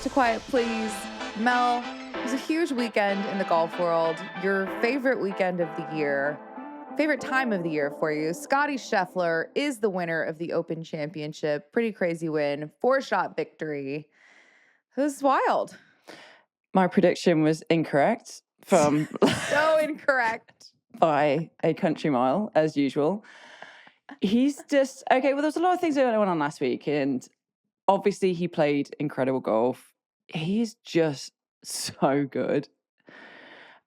back to Quiet Please. Mel, it was a huge weekend in the golf world. Your favorite weekend of the year, favorite time of the year for you. Scottie Scheffler is the winner of the Open Championship. Pretty crazy win, 4-shot victory. It was wild. My prediction was incorrect from So incorrect. by a country mile, as usual. He's just, okay, well, there's a lot of things that went on last week, and obviously he played incredible golf. He's just so good.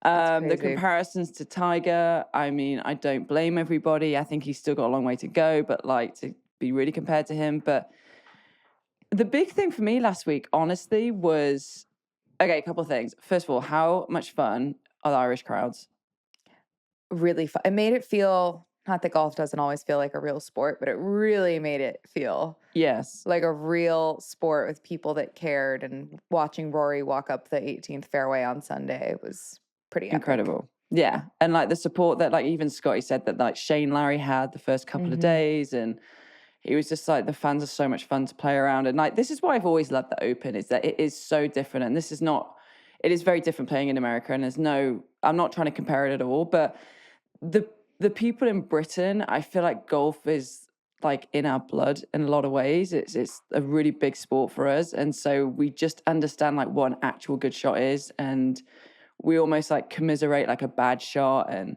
The comparisons to Tiger, I mean, I don't blame everybody. I think he's still got a long way to go, but like to be really compared to him. But the big thing for me last week, honestly, was, okay, a couple of things. First of all, how much fun are the Irish crowds? Really fun. It made it feel, not that golf doesn't always feel like a real sport, but it really made it feel like a real sport with people that cared. And watching Rory walk up the 18th fairway on Sunday was pretty epic. Incredible. Yeah. And like the support that like even Scottie said that like Shane Larry had the first couple of days, and he was just like, the fans are so much fun to play around. And like, this is why I've always loved the Open, is that it is so different. And this is not, it is very different playing in America. And there's no, I'm not trying to compare it at all, but the people in Britain, I feel like golf is like in our blood in a lot of ways. It's a really big sport for us. And so we just understand like what an actual good shot is. And we almost like commiserate like a bad shot and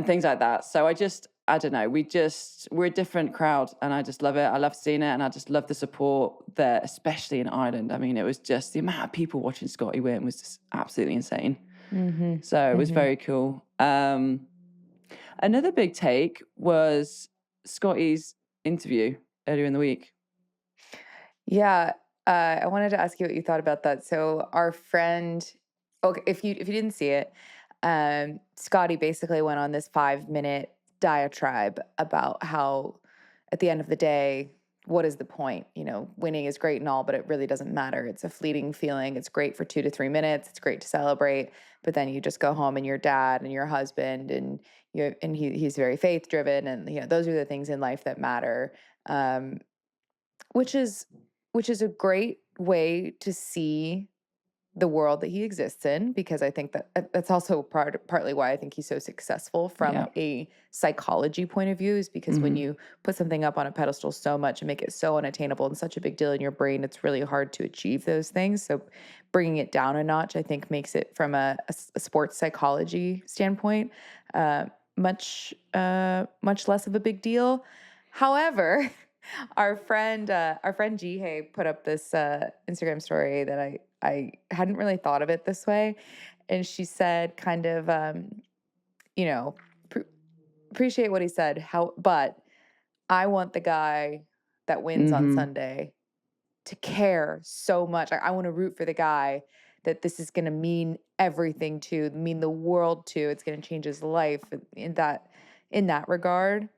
things like that. So I don't know, we're a different crowd, and I just love it. I love seeing it, and I just love the support there, especially in Ireland. I mean, it was just the amount of people watching Scottie win was just absolutely insane. So it was very cool. Another big take was Scottie's interview earlier in the week. Yeah, I wanted to ask you what you thought about that. So our friend, okay, if you didn't see it, Scottie basically went on this 5-minute diatribe about how, at the end of the day, what is the point? You know, winning is great and all, but it really doesn't matter. It's a fleeting feeling. It's great for 2 to 3 minutes. It's great to celebrate, but then you just go home and your dad and your husband and he's very faith driven, and you know those are the things in life that matter. Which is a great way to see the world that he exists in, because I think that that's also partly why I think he's so successful from a psychology point of view, is because when you put something up on a pedestal so much and make it so unattainable and such a big deal in your brain, it's really hard to achieve those things. So bringing it down a notch, I think, makes it from a sports psychology standpoint much less of a big deal. However, our friend Jihei put up this Instagram story that I hadn't really thought of it this way. And she said kind of, appreciate what he said, but I want the guy that wins on Sunday to care so much. I want to root for the guy that this is going to mean everything to, mean the world to. It's going to change his life in that regard.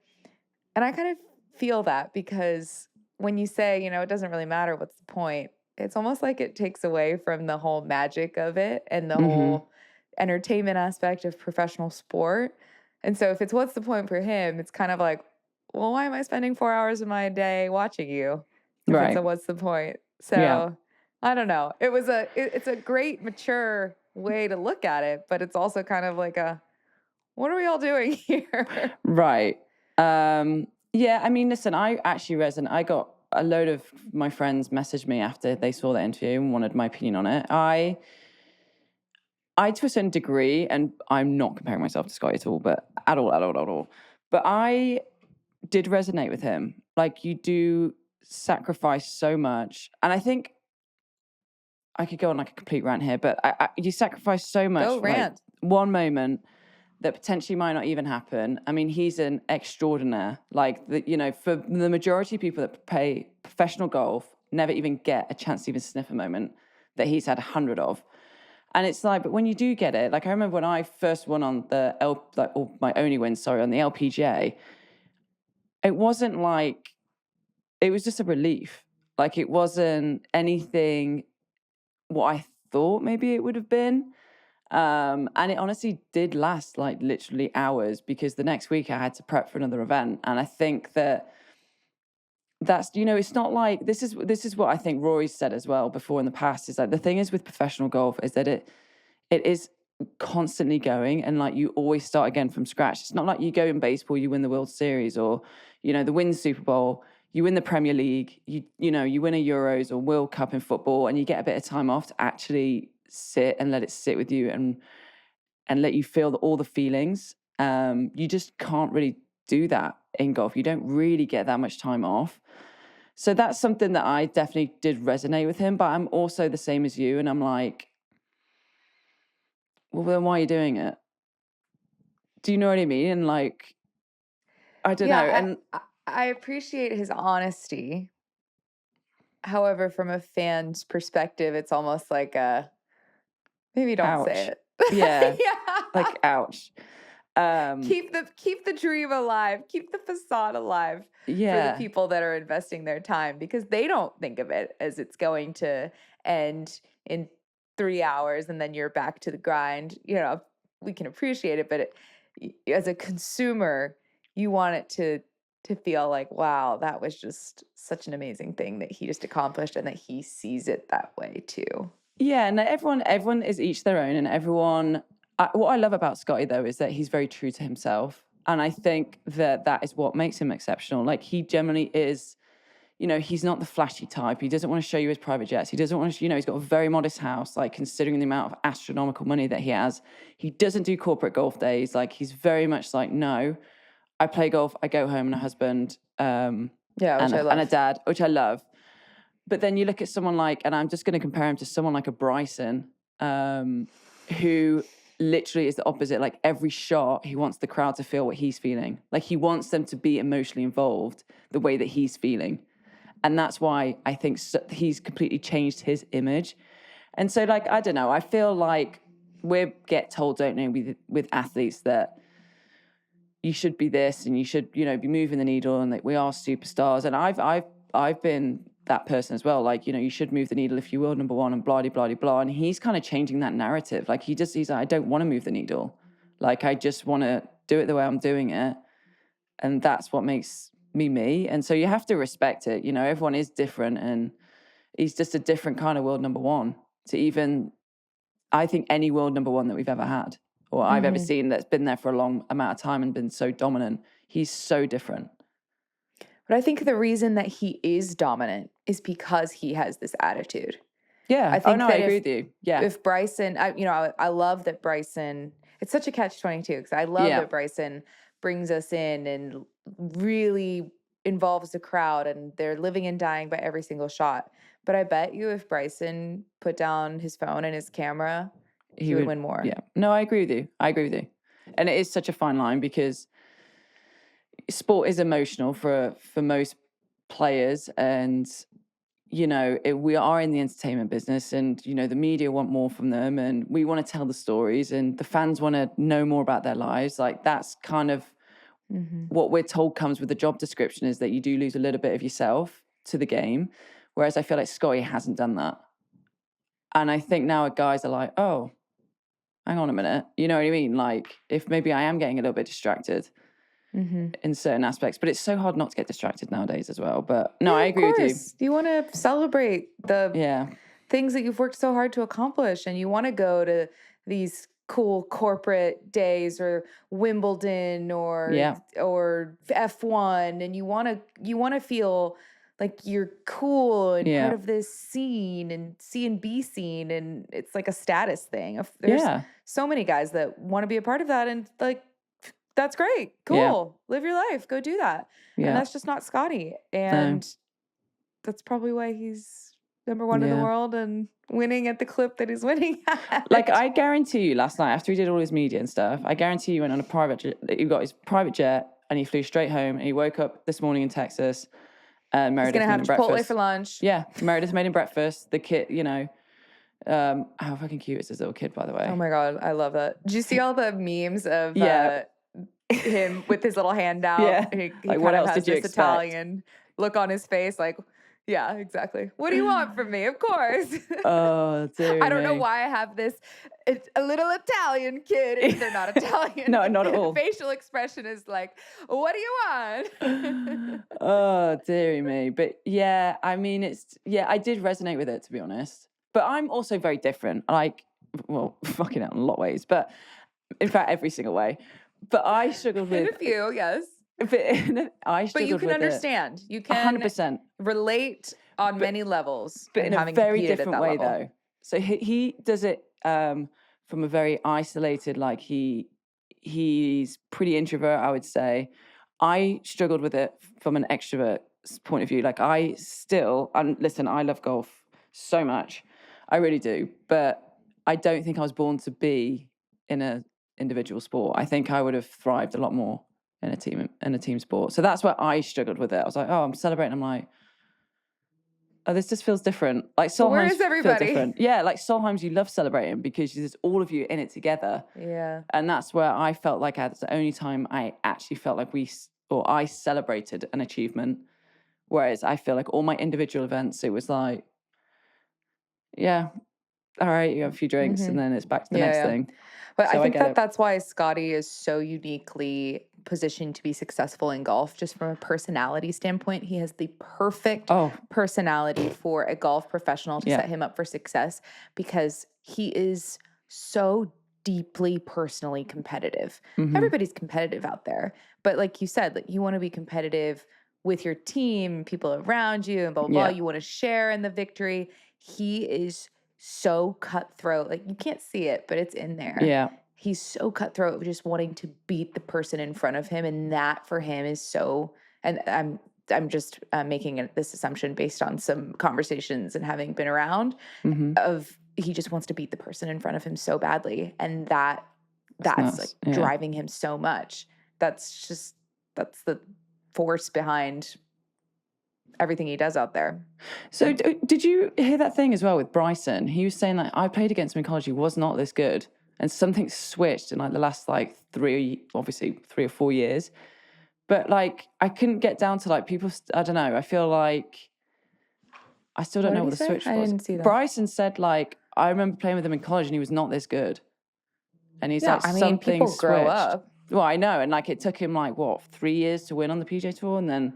And I kind of feel that, because when you say, it doesn't really matter, what's the point? It's almost like it takes away from the whole magic of it and the whole entertainment aspect of professional sport. And so if it's what's the point for him, it's kind of like, well, why am I spending 4 hours of my day watching you? Right. So what's the point? So I don't know. It's a great mature way to look at it, but it's also kind of like what are we all doing here? Right. Yeah, I mean, listen, I actually resonate. I got a load of my friends messaged me after they saw that interview and wanted my opinion on it. I to a certain degree, and I'm not comparing myself to Scottie at all, but at all. But I did resonate with him. Like, you do sacrifice so much. And I think I could go on like a complete rant here, but you sacrifice so much. Go rant. Like, one moment that potentially might not even happen. I mean, he's an extraordinaire. Like, for the majority of people that play professional golf, never even get a chance to even sniff a moment that he's had 100 of. And it's like, but when you do get it, like I remember when I first won on my only win, on the LPGA, it wasn't like, it was just a relief. Like, it wasn't anything what I thought maybe it would have been. And it honestly did last like literally hours, because the next week I had to prep for another event. And I think that that's, it's not like, this is what I think Rory's said as well before in the past, is like, the thing is with professional golf is that it is constantly going, and like you always start again from scratch. It's not like you go in baseball, you win the World Series, or the win Super Bowl, you win the Premier League, you win a Euros or World Cup in football, and you get a bit of time off to actually sit and let it sit with you and let you feel all the feelings. You just can't really do that in golf. You don't really get that much time off. So that's something that I definitely did resonate with him, but I'm also the same as you, and I'm like, well, then why are you doing it? Do you know what I mean? And like, I don't know. And I appreciate his honesty. However, from a fan's perspective, it's almost like maybe don't say it. Yeah. Yeah. Like, ouch. Keep the dream alive. Keep the facade alive for the people that are investing their time, because they don't think of it as it's going to end in 3 hours and then you're back to the grind. We can appreciate it, but as a consumer, you want it to feel like, wow, that was just such an amazing thing that he just accomplished, and that he sees it that way too. Yeah, and everyone is each their own, and everyone. What I love about Scottie though is that he's very true to himself, and I think that is what makes him exceptional. Like, he generally is. He's not the flashy type. He doesn't want to show you his private jets. He doesn't want to. He's got a very modest house. Like, considering the amount of astronomical money that he has, he doesn't do corporate golf days. Like, he's very much like, no, I play golf. I go home and a husband. And a dad, which I love. But then you look at someone like, and I'm just going to compare him to someone like a Bryson, who literally is the opposite. Like, every shot, he wants the crowd to feel what he's feeling. Like, he wants them to be emotionally involved the way that he's feeling. And that's why I think he's completely changed his image. And so, like, I don't know, I feel like we get told, don't we, with athletes that you should be this and you should, be moving the needle, and that we are superstars. And I've been that person as well. Like, you should move the needle if you will, number one, and blah, blah, blah, blah. And he's kind of changing that narrative. Like, he's like, I don't want to move the needle. Like, I just want to do it the way I'm doing it. And that's what makes me. And so you have to respect it. Everyone is different, and he's just a different kind of world number one to even, I think, any world number one that we've ever had, or I've ever seen that's been there for a long amount of time and been so dominant. He's so different. But I think the reason that he is dominant is because he has this attitude. Yeah. I think I agree with you. Yeah. If Bryson, I love that Bryson, it's such a catch-22, because I love that Bryson brings us in and really involves the crowd, and they're living and dying by every single shot. But I bet you if Bryson put down his phone and his camera, he would win more. Yeah. No, I agree with you. And it is such a fine line, because sport is emotional for most players, and we are in the entertainment business, and the media want more from them, and we want to tell the stories, and the fans want to know more about their lives. Like, that's kind of what we're told comes with the job description, is that you do lose a little bit of yourself to the game, whereas I feel like Scottie hasn't done that. And I think now guys are like, oh, hang on a minute, you know what I mean? Like, if maybe I am getting a little bit distracted in certain aspects, but it's so hard not to get distracted nowadays as well. But no, I agree with you. You want to celebrate the things that you've worked so hard to accomplish, and you want to go to these cool corporate days, or Wimbledon, or F1, and you want to feel like you're cool and part of this scene and C and B scene, and it's like a status thing. There's so many guys that want to be a part of that, and like, that's great. Cool. Live your life. Go do that. Yeah. And that's just not Scottie. And that's probably why he's number one in the world and winning at the clip that he's winning at. Like, I guarantee you, last night, after he did all his media and stuff, I guarantee you went on a private jet. He got his private jet and he flew straight home, and he woke up this morning in Texas. Meredith made him breakfast. For lunch. Yeah. Meredith made him breakfast. The kid, how fucking cute is this little kid, by the way? Oh my God. I love that. Did you see all the memes of him with his little hand out? Yeah. He like, what else did you expect? Italian look on his face, like, Yeah, exactly. What do you want from me? Of course. Oh, dear I don't know me. why I have this. It's a little Italian kid. They're not Italian. No, not at all. Facial expression is like, what do you want? Oh, dearie me. But yeah, I mean, I did resonate with it, to be honest. But I'm also very different. Like, well, fucking hell in a lot of ways, but in fact, every single way. But I struggled In with, a few, yes. I But you struggled can with it understand. You can 100%. relate on But, many levels but and in a having very competed at different that way, level. though. So he does it from a very isolated, like he's pretty introvert, I would say. I struggled with it from an extrovert point of view. Like and listen, I love golf so much. I really do. But I don't think I was born to be in a individual sport. I think I would have thrived a lot more in a team sport. So that's where I struggled with it. I was like, oh, I'm celebrating. I'm like, oh, this just feels different. Like But where Solheim's is feel everybody? different. Yeah, like Solheim's you love celebrating because there's all of you in it together. Yeah. And that's where I felt like that's the only time I actually felt like I celebrated an achievement. Whereas I feel like all my individual events, it was like, yeah, all right, you have a few drinks and then it's back to the next thing. But So I think get it. that's why Scottie is so uniquely positioned to be successful in golf, just from a personality standpoint. He has the perfect personality for a golf professional to set him up for success because he is so deeply personally competitive. Everybody's competitive out there. But like you said, like you want to be competitive with your team, people around you, and blah, blah, blah. You want to share in the victory. He is so cutthroat. Like you can't see it, but it's in there. Yeah. He's so cutthroat of just wanting to beat the person in front of him. And that for him is so, and I'm just making this assumption based on some conversations and having been around of he just wants to beat the person in front of him so badly. And that's like driving him so much. That's the force behind everything he does out there. So did you hear that thing as well with Bryson? He was saying I played against him in college. He was not this good. And something switched in like the last like 3 or 4 years. But like, I couldn't get down to like people. I don't know. I feel like I still don't know what the switch was. I didn't see that. Bryson said like, I remember playing with him in college and he was not this good. And he's like, something people switched. grow up. Well, I know. And like, it took him like, 3 years to win on the PGA Tour. And then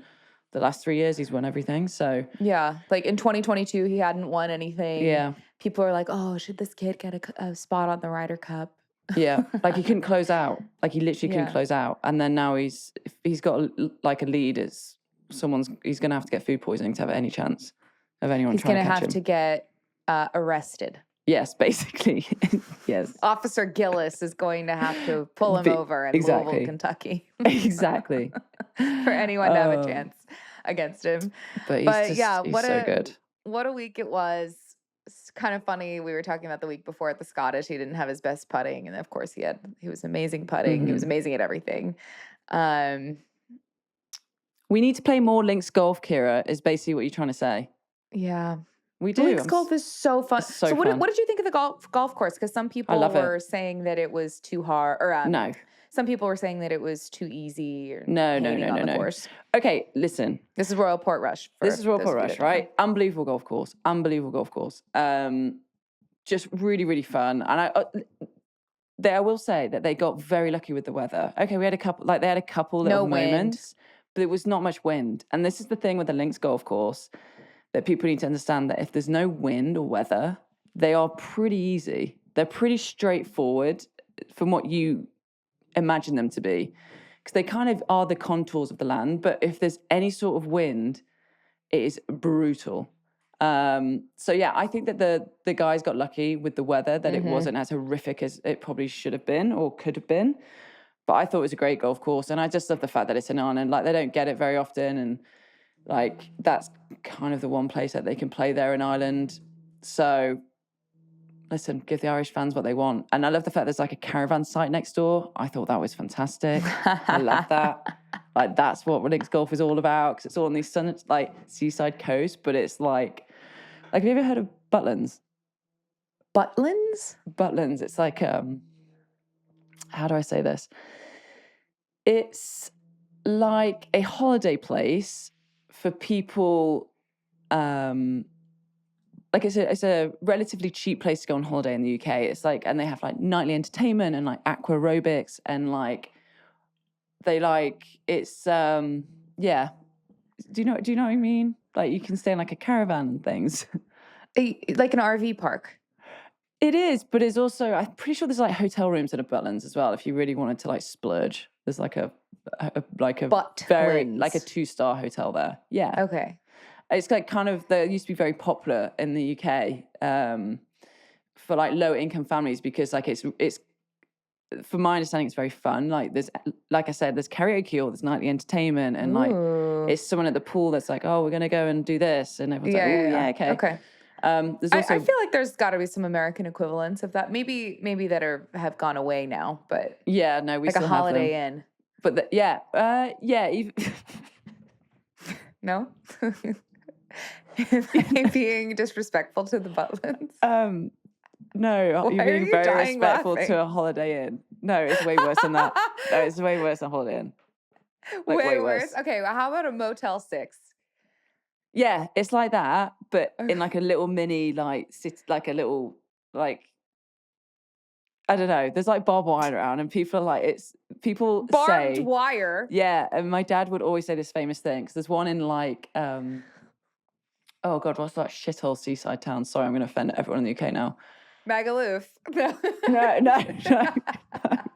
the last 3 years, he's won everything. So yeah, like in 2022, he hadn't won anything. Yeah. People are like, oh, should this kid get a spot on the Ryder Cup? Yeah, like he couldn't close out. Like he literally couldn't close out. And then now if he's got like a lead, he's going to have to get food poisoning to have any chance of anyone He's trying going to to catch have him. to get arrested. Yes, basically. Yes. Officer Gillis is going to have to pull him over in Louisville, Kentucky. Exactly. For anyone to have a chance against him. But he's so good. What a week it was. It's kind of funny. We were talking about the week before at the Scottish. He didn't have his best putting. And of course he was amazing putting. He was amazing at everything. We need to play more links golf, Kira, is basically what you're trying to say. Yeah. We do. Links golf is so fun. So what did you think of the golf course? Because some people were saying that it was too hard. Or no. Some people were saying that it was too east. Or No. Course. Okay, listen. This is Royal Portrush. This is Royal Portrush, right? Unbelievable golf course. Just really, really fun. And I will say that they got very lucky with the weather. Okay, we had a couple. Like they had a couple little moments, but it was not much wind. And this is the thing with the links golf course that people need to understand, that if there's no wind or weather, they are pretty easy. They're pretty straightforward from what you imagine them to be, because they kind of are the contours of the land. But if there's any sort of wind, it is brutal. So yeah, I think that the guys got lucky with the weather, that it wasn't as horrific as it probably should have been or could have been. But I thought it was a great golf course, and I just love the fact that it's an island. Like they don't get it very often, and like that's kind of the one place that they can play there in Ireland. So listen, give the Irish fans what they want. And I love the fact there's like a caravan site next door. I thought that was fantastic. I love that. Like that's what links golf is all about, because it's all on these seaside coast, but it's like have you ever heard of Butlins? Butlins? Butlins. It's like how do I say this? It's like a holiday place for people like it's a relatively cheap place to go on holiday in the UK. It's like, and they have like nightly entertainment and like aqua aerobics and like they like it's yeah. Do you know what I mean? Like you can stay in like a caravan and things. Like an RV park. It is, but it's also, I'm pretty sure there's like hotel rooms at a Butlins as well. If you really wanted to like splurge, there's like a very like a 2-star hotel there. Yeah. Okay. It's like kind of, they used to be very popular in the UK for like low income families because like it's from my understanding, it's very fun. Like there's, like I said, there's karaoke or there's nightly entertainment and like it's someone at the pool that's like, oh, we're gonna go and do this, and everyone's like, oh yeah, okay. Okay. There's also, I feel like there's got to be some American equivalents of that. Maybe that have gone away now, but yeah, no, we like still a have Holiday them. Inn. But yeah, even No. Being disrespectful to the Butlins. No, Why you're are being you very dying respectful laughing? to a Holiday Inn. No, it's way worse than that. No, it's way worse than Holiday Inn. Like, way worse. Okay, well, how about a Motel 6? Yeah, it's like that, but in like a little mini, like like a little, like, I don't know. There's like barbed wire around, and people are like, Barbed wire. Yeah, and my dad would always say this famous thing because there's one in like, oh God, what's that shithole seaside town? Sorry, I'm going to offend everyone in the UK now. Magaluf. No. No.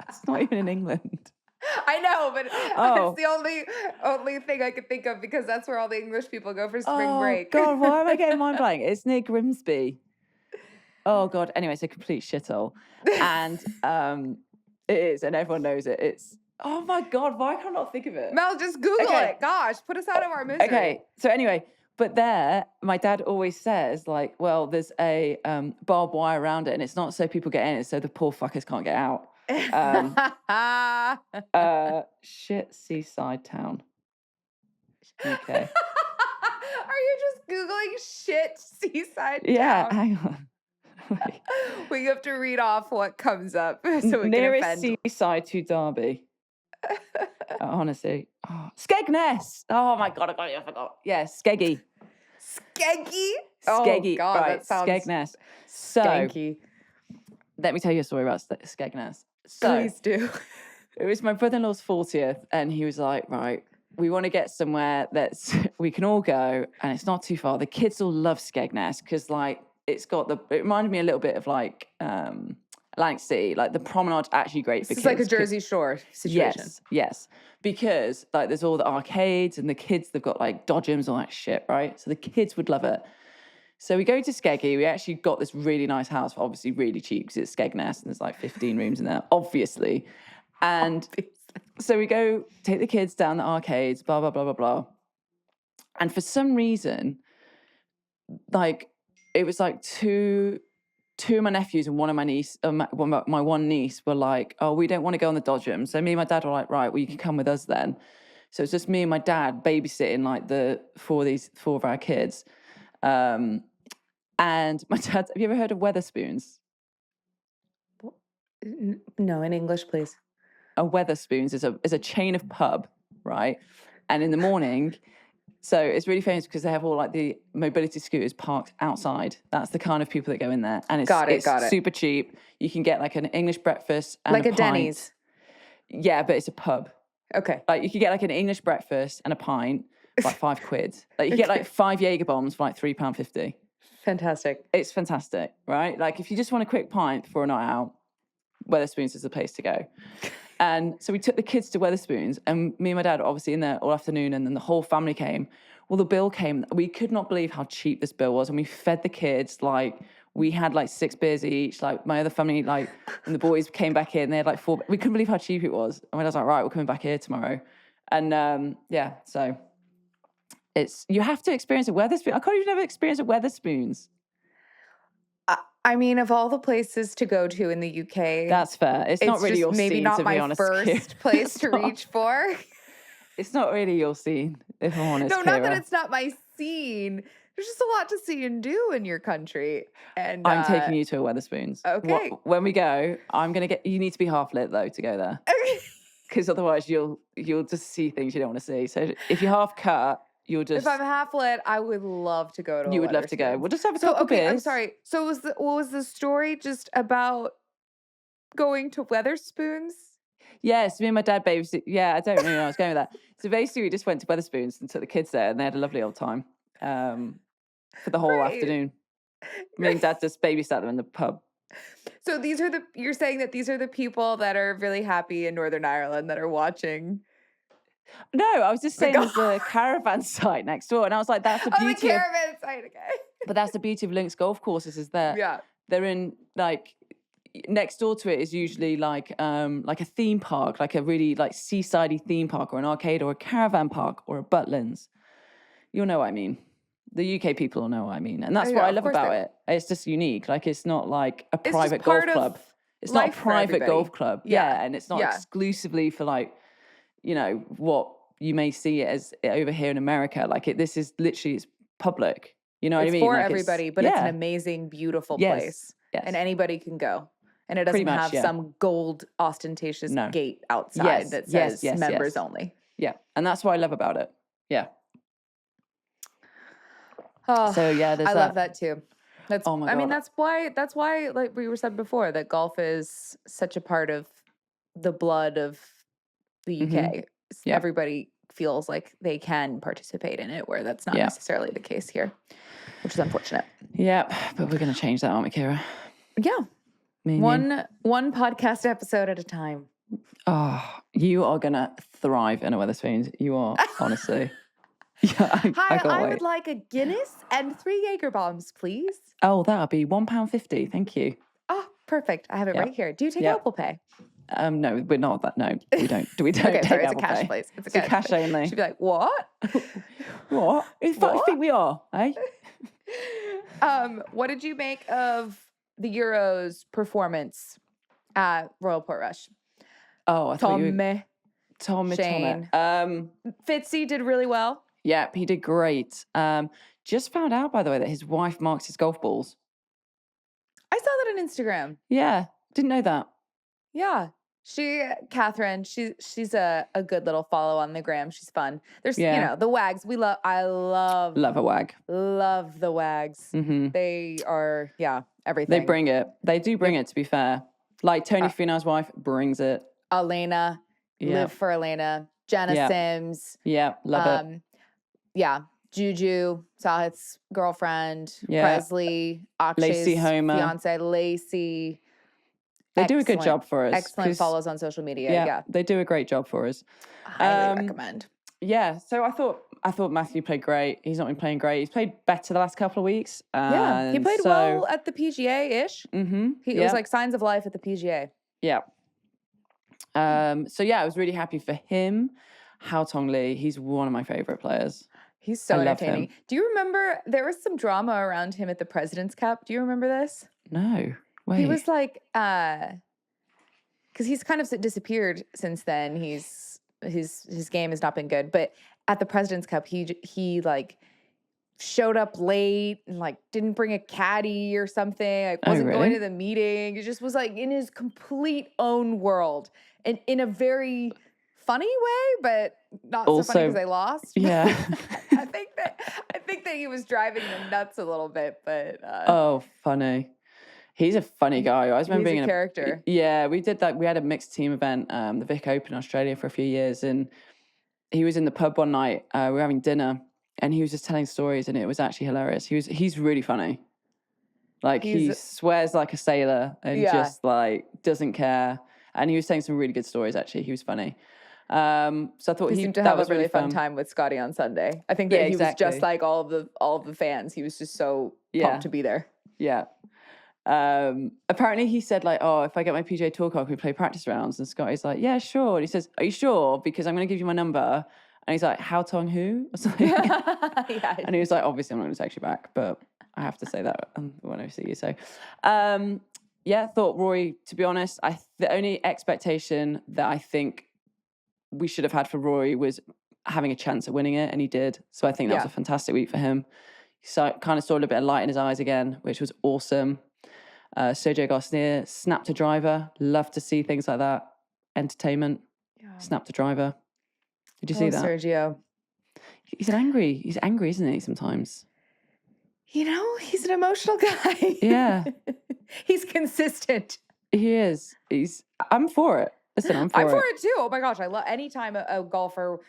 It's not even in England. I know, but it's the only thing I could think of because that's where all the English people go for spring break. God, why am I getting mind blank? It's near Grimsby. Oh God. Anyway, it's a complete shithole, and it is, and everyone knows it. It's, oh my God, why can't I not think of it? Mel, just Google it. Gosh, put us out of our misery. Okay. So anyway, but there, my dad always says like, well, there's a barbed wire around it, and it's not so people get in; it's so the poor fuckers can't get out. Shit seaside town. Okay. Are you just Googling shit seaside town? Yeah, hang on. We have to read off what comes up so we nearest can offend. seaside to Derby. Honestly. Skegness. Oh my God, I forgot. Yeah, Skeggy. Skeggy? Skeggy. Oh God, right, that sounds Skegness. So, skanky. let me tell you a story about Skegness. So, Please do. It was my brother-in-law's 40th, and he was like, right, we want to get somewhere that's we can all go, and it's not too far. The kids all love Skegness because, like, it reminded me a little bit of like Atlantic City. Like the promenade's actually great for kids. It's like a Jersey Shore situation. Yes. Because like there's all the arcades and the kids, they've got like dodgems, all that shit, right? So the kids would love it. So we go to Skeggy. We actually got this really nice house, for obviously really cheap because it's Skegness and there's like 15 rooms in there, obviously. And so we go take the kids down the arcades, blah, blah, blah, blah, blah. And for some reason, like, it was like two of my nephews and one of my niece, my one niece were like, oh, we don't want to go on the dodgem. So me and my dad were like, right, well, you can come with us then. So it's just me and my dad babysitting like four of our kids. And my dad, have you ever heard of Weatherspoons? No, in English, please. A Weatherspoons is a chain of pub, right? And in the morning, so it's really famous because they have all like the mobility scooters parked outside. That's the kind of people that go in there. And it's super cheap. You can get like an English breakfast and like a pint. Denny's. Yeah, but it's a pub. Okay. Like you can get like an English breakfast and a pint for like £5. Like you get like 5 Jaeger bombs for like £3.50. Fantastic. It's fantastic, right? Like if you just want a quick pint for a night out, Weatherspoons is the place to go. And so we took the kids to Weatherspoons, and me and my dad were obviously in there all afternoon, and then the whole family came. Well, the bill came. We could not believe how cheap this bill was, and we fed the kids. Like, we had like 6 beers each. Like, my other family, like, and the boys came back in, they had like 4. We couldn't believe how cheap it was. And I was like, right, we're coming back here tomorrow. And yeah, so you have to experience a Weatherspoons. I can't even ever experience a Weatherspoons. I mean, of all the places to go to in the UK, that's fair. It's not really your maybe scene, not to my be honest. first place to reach for. It's not really your scene, if I'm honest. No, not that it's not my scene. There's just a lot to see and do in your country. And I'm taking you to a Weatherspoons. Okay. When we go, I'm gonna you need to be half lit though to go there. Okay. Because otherwise you'll just see things you don't want to see. So if you're half cut, you'll just... If I'm half lit, I would love to go to. You would love to go. We'll just have a couple Okay, beers. I'm sorry. So was the story just about going to Weatherspoons? Yes, me and my dad babysit. Yeah, I don't really know where I was going with that. So basically, we just went to Weatherspoons and took the kids there, and they had a lovely old time for the whole afternoon. Me and Dad just babysat them in the pub. So you're saying that these are the people that are really happy in Northern Ireland that are watching. No, I was just saying there's a caravan site next door, and I was like, that's the beauty the caravan site, okay. But that's the beauty of links golf courses is that they're in like next door to it is usually like a theme park, like a really like seasidey theme park or an arcade or a caravan park or a Butlins. You'll know what I mean. The UK people will know what I mean. And that's what I love about it. It's just unique. Like it's not like a private golf club. It's not a private golf club. Yeah. And it's not exclusively for like, you know, what you may see it as over here in America. Like this is literally, it's public. You know what I mean? It's for everybody, but it's an amazing, beautiful place. Yes. And anybody can go. And it doesn't have some gold ostentatious gate outside that says members only. Yeah. And that's what I love about it. Yeah. Oh, so yeah, I love that too. That's, oh my God. I mean, that's why, like we were said before, that golf is such a part of the blood of the UK. Mm-hmm. Yeah. Everybody feels like they can participate in it, where that's not necessarily the case here, which is unfortunate. Yeah, but we're going to change that, aren't we, Kira? Yeah. One podcast episode at a time. Oh, you are going to thrive in a Weatherspoons. You are, honestly. Yeah, I would like a Guinness and 3 Jaeger bombs, please. Oh, that'll be £1.50. Thank you. Oh, perfect. I have it right here. Do you take Apple Pay? No, we're not that. No, we don't. We don't take sorry, Apple it's a cash Pay. place. It's a cash only. She'd be like, what? What? Who the fuck do you think we are, eh? What did you make of the Euros performance at Royal Portrush? Oh, I thought Tommy. Shane. Fitzy did really well. Yeah, he did great. Just found out, by the way, that his wife marks his golf balls. I saw that on Instagram. Yeah, didn't know that. Yeah. Catherine, she's a good little follow on the gram. She's fun. There's, you know, the wags. I love a wag. Love the wags. Mm-hmm. They are, everything. They bring it. They do bring it, to be fair. Like Tony Finau's wife brings it. Elena, live for Elena. Jenna Sims. Yeah, love it. Yeah. Juju, Sahit's girlfriend. Presley, Akshay's fiance, Lacey. They do a good job for us. Excellent follows on social media. Yeah. They do a great job for us. Highly recommend. Yeah. So I thought Matthew played great. He's not been playing great. He's played better the last couple of weeks. He played well at the PGA-ish. Mm-hmm. It was like signs of life at the PGA. Yeah. So I was really happy for him. Hao Tong Lee, he's one of my favorite players. He's so entertaining. Do you remember there was some drama around him at the President's Cup? Do you remember this? No. Wait. He was like, because he's kind of disappeared since then. His game has not been good. But at the President's Cup, he like showed up late and like didn't bring a caddy or something. Like wasn't going to the meeting. He just was like in his complete own world and in a very funny way, but not so funny because they lost. Yeah. I think that he was driving them nuts a little bit, but funny. He's a funny guy. I remember being a character. Yeah, we did that. We had a mixed team event, the Vic Open in Australia for a few years, and he was in the pub one night. We were having dinner, and he was just telling stories, and it was actually hilarious. He's really funny. Like he swears like a sailor and just like doesn't care. And he was saying some really good stories. Actually, he was funny. So I thought he seemed to have a really fun time with Scottie on Sunday. I think that he was just like all of the fans. He was just so pumped to be there. Yeah. Apparently he said like, oh, if I get my PGA Tour card, can we play practice rounds? And Scottie's like, yeah, sure. And he says, are you sure? Because I'm going to give you my number. And he's like, Hao Tong who? Or something. Yeah. And he was like, obviously I'm not going to text you back, but I have to say that when I see you. So, thought Rory, to be honest, the only expectation that I think we should have had for Rory was having a chance at winning it, and he did. So I think that was a fantastic week for him. So kind of saw a little bit of light in his eyes again, which was awesome. Sergio Garcia snapped a driver. Love to see things like that. Entertainment. Yeah. Snapped a driver. Did you see that? Sergio. He's angry, isn't he, sometimes? He's an emotional guy. Yeah. He's consistent. He is. I'm for it. Listen, I'm for it. Too. Oh my gosh, I love anytime a golfer,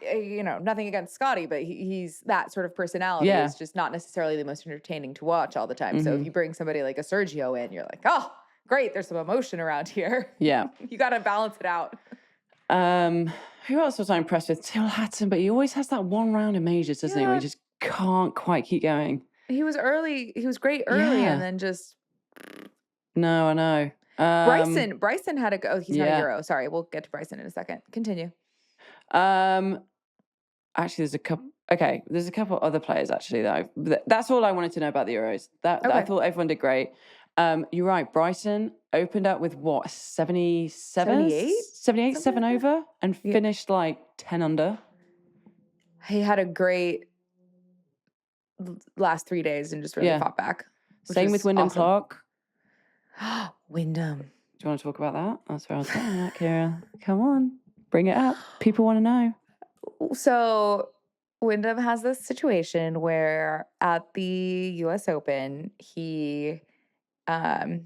nothing against Scottie, but he's that sort of personality is just not necessarily the most entertaining to watch all the time. So if you bring somebody like a Sergio in, you're like, oh, great, there's some emotion around here. Yeah. You got to balance it out. Who else was I impressed with? Till Hatton, but he always has that one round of majors, doesn't he? Where he just can't quite keep going. He was great early, and then just. No, I know. Bryson had a go. Oh, he's not a Euro. Sorry, we'll get to Bryson in a second. Continue. Actually, there's a couple. Okay, there's a couple other players actually that's all I wanted to know about the Euros. I thought everyone did great. You're right. Bryson opened up with what 78, 7 over, and finished like 10 under. He had a great last 3 days and just really fought back. Same with Windham Clark. Wyndham. Do you want to talk about that? That's where I was getting at, Kira. Come on, bring it up. People want to know. So Wyndham has this situation where at the U.S. Open, he, I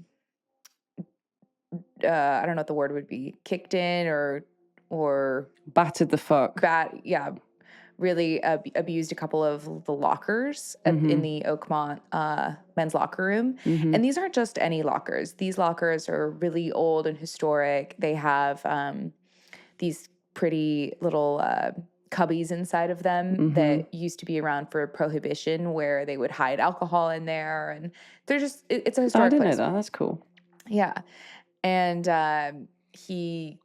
don't know what the word would be, kicked in or battered the fuck. Really abused a couple of the lockers in the Oakmont men's locker room. And these aren't just any lockers. These lockers are really old and historic. They have these pretty little cubbies inside of them that used to be around for Prohibition, where they would hide alcohol in there. And they're just, it's a historic place. I didn't know that. That's cool. Yeah. And he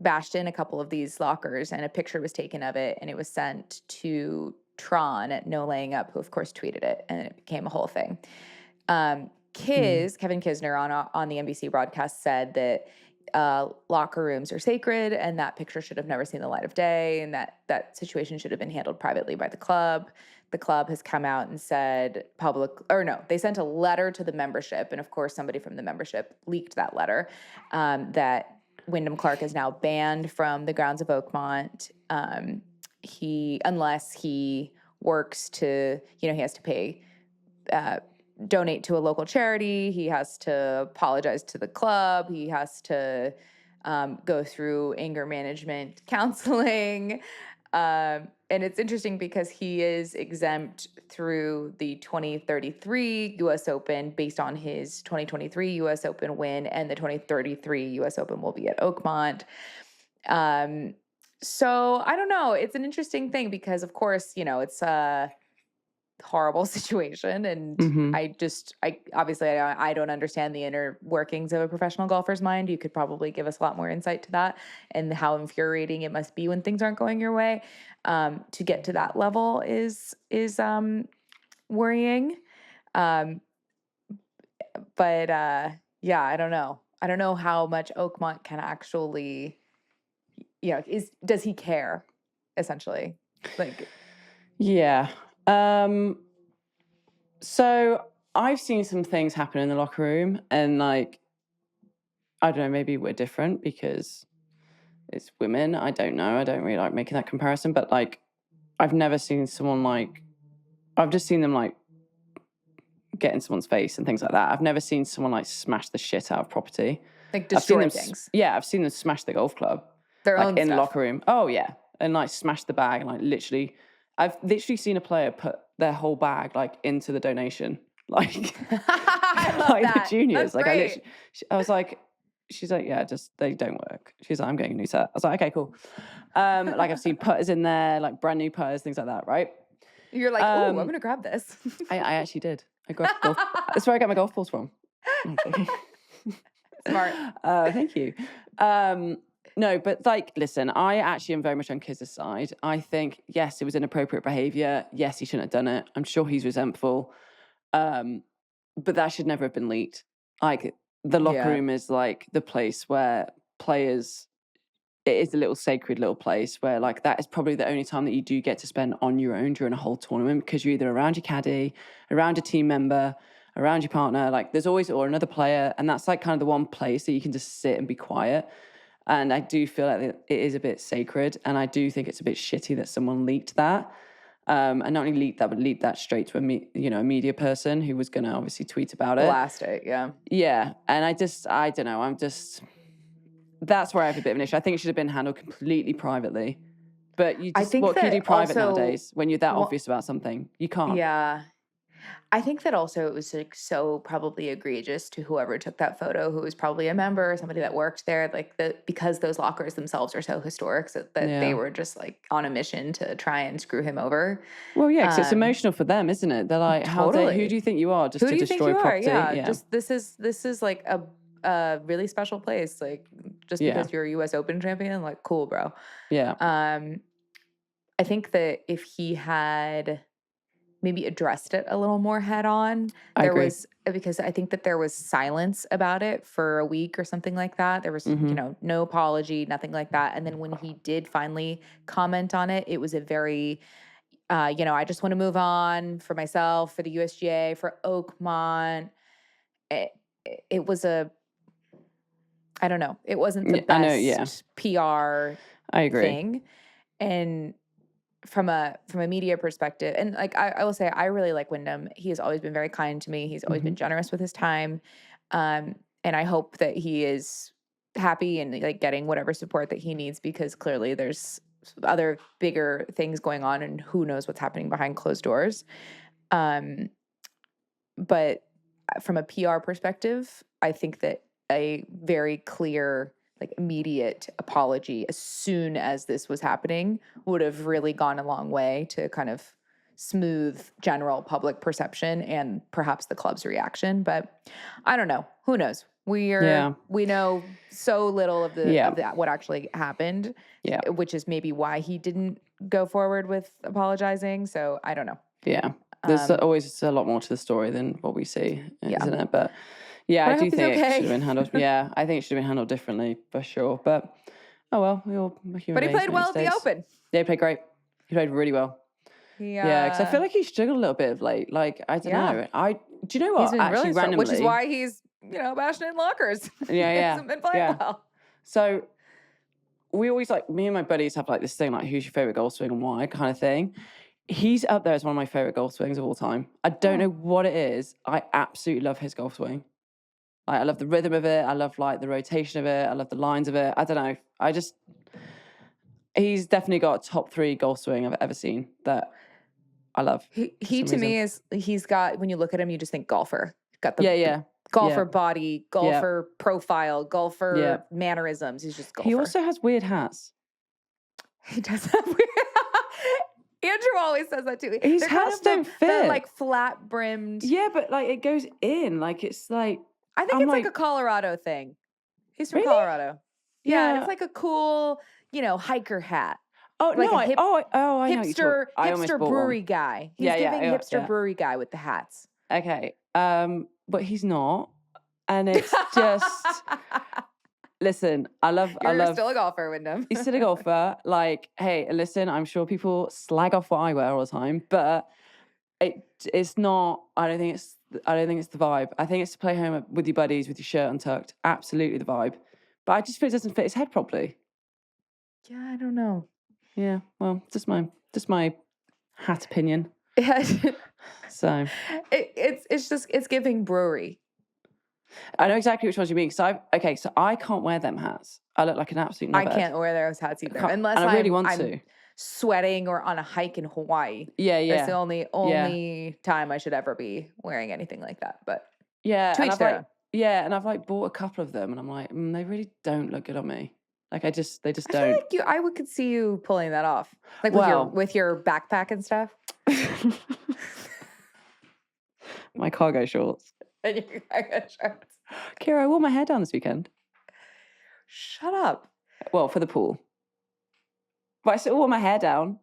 bashed in a couple of these lockers, and a picture was taken of it, and it was sent to Tron at No Laying Up, who of course tweeted it, and it became a whole thing. Kevin Kisner on the NBC broadcast said that locker rooms are sacred, and that picture should have never seen the light of day, and that situation should have been handled privately by the club. The club has come out and said they sent a letter to the membership, and of course somebody from the membership leaked that letter, that Windham Clark is now banned from the grounds of Oakmont. Unless he works to, he has to pay, donate to a local charity. He has to apologize to the club. He has to go through anger management counseling. And it's interesting because he is exempt through the 2033 U.S. Open based on his 2023 U.S. Open win, and the 2033 U.S. Open will be at Oakmont. So I don't know. It's an interesting thing because, of course, it's a horrible situation, and I don't understand the inner workings of a professional golfer's mind. You could probably give us a lot more insight to that and how infuriating it must be when things aren't going your way. To get to that level is worrying. But I don't know. I don't know how much Oakmont can actually, does he care, essentially? Yeah. So I've seen some things happen in the locker room, and I don't know, maybe we're different because it's women. I don't know. I don't really like making that comparison, but I've never seen someone I've just seen them get in someone's face and things like that. I've never seen someone smash the shit out of property. Destroy things. I've seen them smash the golf club. Their own in stuff. the locker room. Oh yeah. And smash the bag and I've literally seen a player put their whole bag into the donation. I love that. The juniors. That's I was like, she's like, yeah, just they don't work. She's like, I'm getting a new set. I was like, okay, cool. I've seen putters in there, brand new putters, things like that, right? You're like, oh, I'm gonna grab this. I actually did. I grabbed golf. That's where I get my golf balls from. Smart. Thank you. No, but listen, I actually am very much on Kiz's side. I think, yes, it was inappropriate behavior. Yes, he shouldn't have done it. I'm sure he's resentful. But that should never have been leaked. The locker room is the place where players, it is a little sacred little place where that is probably the only time that you do get to spend on your own during a whole tournament, because you're either around your caddy, around a team member, around your partner. There's always, or another player. And that's kind of the one place that you can just sit and be quiet. And I do feel like it is a bit sacred. And I do think it's a bit shitty that someone leaked that. And not only leaked that, but leaked that straight to a media person who was going to obviously tweet about it. Blast it, yeah. Yeah. And I don't know. That's where I have a bit of an issue. I think it should have been handled completely privately. But what can you do private nowadays when you're that obvious about something? You can't. Yeah. I think that also it was like so probably egregious to whoever took that photo, who was probably a member, somebody that worked there, like because those lockers themselves are so historic, that they were just like on a mission to try and screw him over. Well, yeah, because it's emotional for them, isn't it? They're like, who do you think you are, just to destroy property? Yeah, just this is like a really special place, like just because you're a U.S. Open champion, like cool, bro. Yeah. I think that if he had maybe addressed it a little more head on. Because I think that there was silence about it for a week or something like that. There was, no apology, nothing like that. And then when he did finally comment on it, it was a very, I just want to move on for myself, for the USGA, for Oakmont. It was I don't know. It wasn't the best PR thing. And from a media perspective, and like I will say, I really like Windham. He has always been very kind to me. He's always been generous with his time, and I hope that he is happy and like getting whatever support that he needs, because clearly there's other bigger things going on, and who knows what's happening behind closed doors. But from a PR perspective, I think that a very clear, like immediate apology as soon as this was happening would have really gone a long way to kind of smooth general public perception and perhaps the club's reaction. But I don't know. Who knows? We know so little of what actually happened, which is maybe why he didn't go forward with apologizing. So I don't know. Yeah. There's always a lot more to the story than what we see, isn't it? But yeah, I do think it should have been handled. Yeah, I think it should have been handled differently for sure. But oh well, we all human But he played well at the Open. Yeah, he played great. He played really well. Yeah, because I feel like he struggled a little bit of late. Like I don't know. Do you know what? He's been actually, really randomly, which is why he's bashing in lockers. Yeah, he hasn't been playing well. So we always me and my buddies have this thing who's your favorite golf swing and why kind of thing. He's up there as one of my favorite golf swings of all time. I don't know what it is. I absolutely love his golf swing. I love the rhythm of it. I love the rotation of it. I love the lines of it. I don't know. He's definitely got a top 3 golf swing I've ever seen that I love. He to me he's got, when you look at him, you just think golfer. Got the golfer body, golfer profile, golfer mannerisms. He's just golfer. He also has weird hats. He does have weird. Andrew always says that too. His hats don't fit. They're flat brimmed. Yeah, but it goes in. It's like. I think it's a Colorado thing. He's from Colorado. Yeah, and it's like a cool, hiker hat. Oh, no, I know hipster brewery guy. He's giving hipster brewery guy with the hats. Okay. But he's not. And it's just listen, You're still a golfer, Windham. He's still a golfer. Hey, listen, I'm sure people slag off what I wear all the time, but it's not. I don't think it's the vibe. I think it's to play home with your buddies with your shirt untucked. Absolutely the vibe. But I just feel it doesn't fit his head properly. Yeah, I don't know. Yeah, well, just my hat opinion. Yeah. So it's giving brewery. I know exactly which ones you mean. So I can't wear them hats. I look like an absolute knobhead. I can't wear those hats either, unless I really want to. Sweating or on a hike in Hawaii. Yeah. That's the only time I should ever be wearing anything like that. But yeah, and I've bought a couple of them, and I'm like, they really don't look good on me. They just don't. I feel like could see you pulling that off, with your backpack and stuff. My cargo shorts. And your cargo shorts. Kira, I wore my hair down this weekend. Shut up. Well, for the pool. But I still wore my hair down.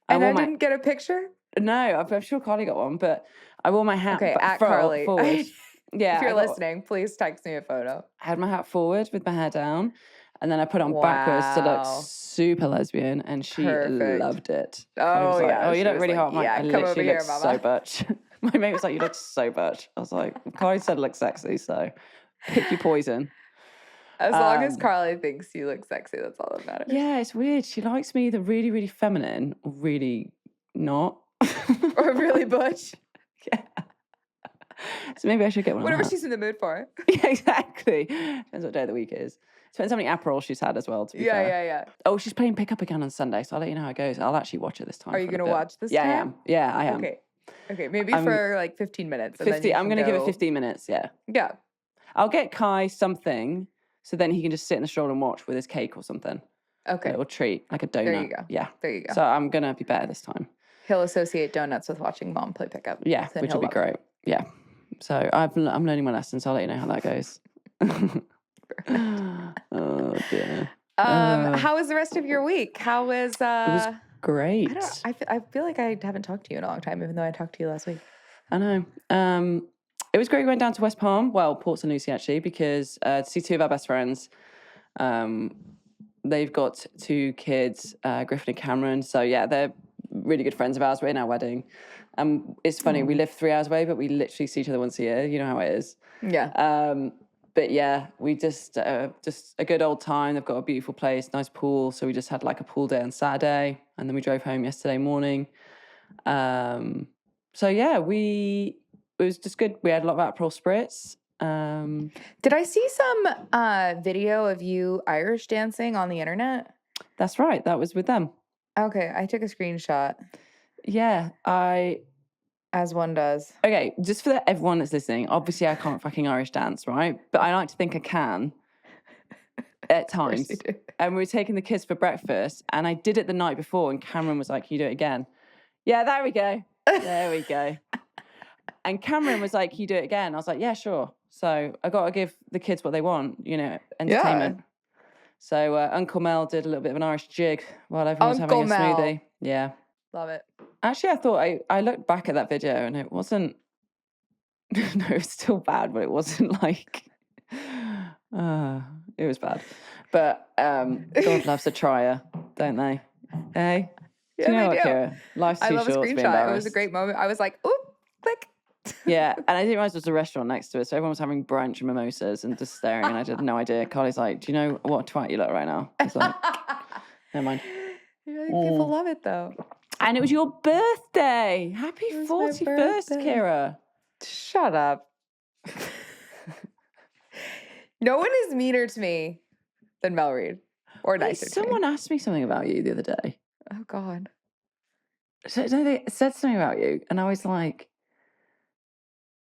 I didn't get a picture? No, I'm sure Carly got one, but I wore my hat Carly. forward. Yeah. If you're listening, please text me a photo. I had my hat forward with my hair down, and then I put it on backwards to look super lesbian, and she loved it. Oh, yeah. Oh, you look really hot. I come over here, look mama. so butch. My mate was like, you look so butch. I was like, Carly said I look sexy, so pick your poison. As long as Carly thinks you look sexy, that's all that matters. Yeah, it's weird. She likes me either really, really feminine or really not. Or really butch. Yeah. So maybe I should get one Whatever of that. she's in the mood for. Yeah, exactly. Depends what day of the week it is. Depends how many Aperol she's had as well, to be fair. Yeah. Oh, she's playing pickup again on Sunday, so I'll let you know how it goes. I'll actually watch it this time. Are you going to watch this time? time? I am. Yeah, I am. Okay, maybe for like 15 minutes. 50. I'm going to give it 15 minutes, yeah. Yeah. I'll get Kai something, so then he can just sit in the stroll and watch with his cake or something. Okay. A little treat, like a donut. There you go. Yeah. There you go. So I'm going to be better this time. He'll associate donuts with watching mom play pickup. Yeah, which will be great. Yeah. So I'm learning my lessons. So I'll let you know how that goes. Oh dear. How was the rest of your week? How was? It was great. I feel like I haven't talked to you in a long time, even though I talked to you last week. I know. It was great. We went down to West Palm, well, Port St Lucie actually, because to see two of our best friends. They've got two kids, Griffin and Cameron. So yeah, they're really good friends of ours. We're in our wedding. It's funny, we live 3 hours away, but we literally see each other once a year. You know how it is. Yeah. But yeah, we just a good old time. They've got a beautiful place, nice pool. So we just had like a pool day on Saturday, and then we drove home yesterday morning. So yeah, it was just good. We had a lot of Aperol spritz. Did I see some video of you Irish dancing on the internet? That's right. That was with them. Okay, I took a screenshot. Yeah, As one does. Okay, just for everyone that's listening, obviously I can't fucking Irish dance, right? But I like to think I can at times. And we were taking the kids for breakfast, and I did it the night before, and Cameron was like, "Can you do it again?" Yeah, there we go. There we go. And Cameron was like, "Can you do it again?" I was like, "Yeah, sure." So I got to give the kids what they want, entertainment. Yeah. So Uncle Mel did a little bit of an Irish jig while everyone was having a smoothie. Yeah. Love it. Actually, I thought I looked back at that video and it wasn't. No, it was still bad, but it wasn't like. It was bad, but God loves a trier, don't they? Hey, Yeah, do you know what, do. Kira? Life's too short to be embarrassed. It was a great moment. I was like, "Oop, click." Yeah, and I didn't realize there was a restaurant next to it, so everyone was having brunch and mimosas and just staring, and I had no idea. Carly's like, "Do you know what a twat you look right now?" I was like, "Never mind." People love it though. And it was your birthday. Happy 41st, Kira. Shut up. No one is meaner to me than Mel Reid. Or nicer to me. Someone asked me something about you the other day. Oh, God. So they said something about you, and I was like,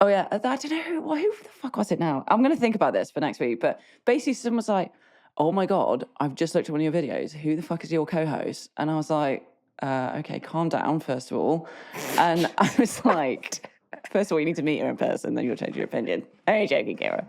oh, yeah, I don't know who the fuck was it now? I'm going to think about this for next week. But basically, someone was like, oh, my God, I've just looked at one of your videos. Who the fuck is your co-host? And I was like, okay, calm down, first of all. And I was like, first of all, you need to meet her in person, then you'll change your opinion. Only joking, Kira.